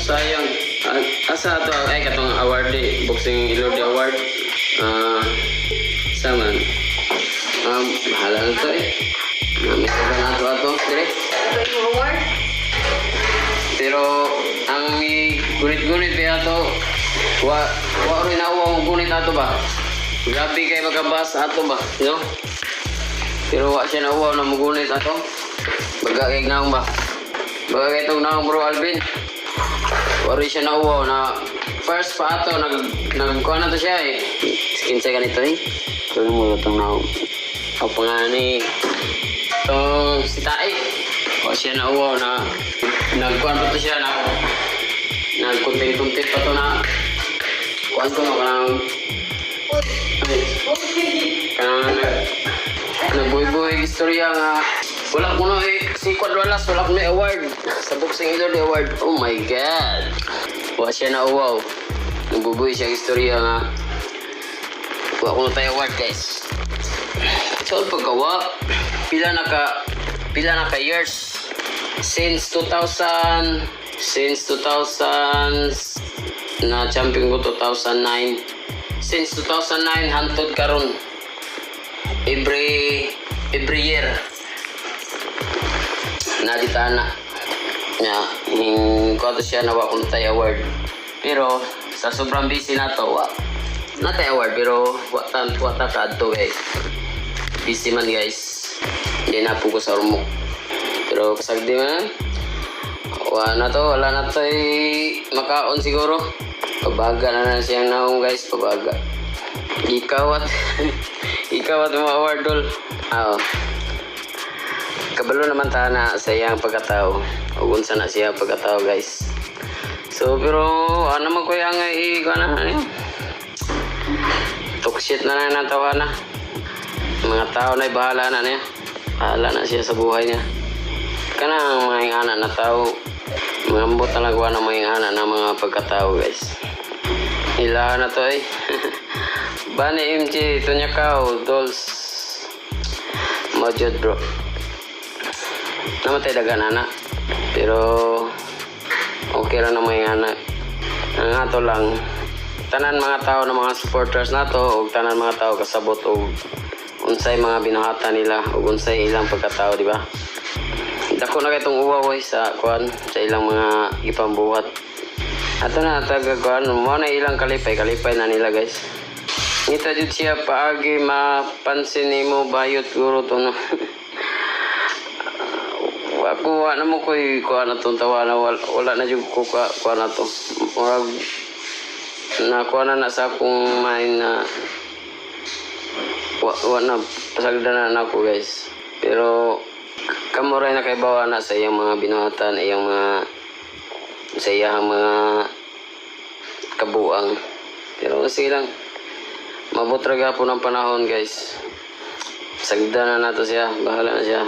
sayang. Asa to ay katong award di boxing Ilorde award. Saman. Bahala na to eh. Namisagan na to ato, dire. Ito yung award. Pero ang gunit-gunit kaya to, wa rin nawa ang gunit ato ba? Grabe kay magkabas ato ba, no? Pero wa siya nawa na magunit ato. Baga kay naong ba? Baga kay itong naong bro Alvin. Wa rin siya nawa na first pa ato, nagkuha na to siya eh. Kinsay ganito eh. Ito mo itong naong. O pangani, itong si Tae. O siya nawa na nagkuhan pa to siya na nagkunting-kunting pa to na kuhan ko kanang nagbuhay-buhay istorya nga wala ko na si Quad Wallace wala ko na award sa boxing Ilorde award. Oh my god, wala siya na wow, nagbubuhay siya istorya nga wala ko na tayo award guys. So pagkawa pila na ka years since 2000 na champion ko 2009. Since 2009 hantod karon every year naditana nya ko to siya nawa kung tay award. Pero sa sobrang busy na to na tay award pero wata kadto guys. Busy man guys. Hindi na po ko sa rumok. Pero kasagdi man wala na to makaon siguro. Pabaga na siyang naong guys, pabaga. Ikawat mga award dol. Kabalo naman ta na sa iyang pagkatao. O unsa na siya pagkatao guys. So pero ano man ko yang kana talk shit na lang natawa na. Mga tao na bahala na niya. Bahala na siya sa buhay niya. Kanang mga anak na tao mambot na nagawa ng mga anak na mga pagkatao guys. Ila na to eh. Bani MJ, ito niya kao, dolls. Majod bro. Namatay dagan anak. Pero okay lang na mga anak. Ang ato lang, tanan mga tao na mga supporters na to, o tanan mga tao kasabot o unsay mga binuhatan nila, o unsay ilang pagkatao, di ba? Dako na kitong uwaway sa kuan sa ilang mga ipambuhat. Ato na tagakuan mo na ilang kalipay na nila guys. Ngita jud siya paagi mapansin nimo bayot guro to no. Ako na mo koy kuan na tong tawa na wala na jud ko kuan na to. Murag na kuan na sa akong mind na wa na pasagdan na ako guys. Pero kamuray na kay bawa na sa iyang mga binuhatan, iyang mga sa iyang mga kabuang. Pero sige lang, mabot raga po ng panahon guys. Sagda na nato siya, bahala na siya.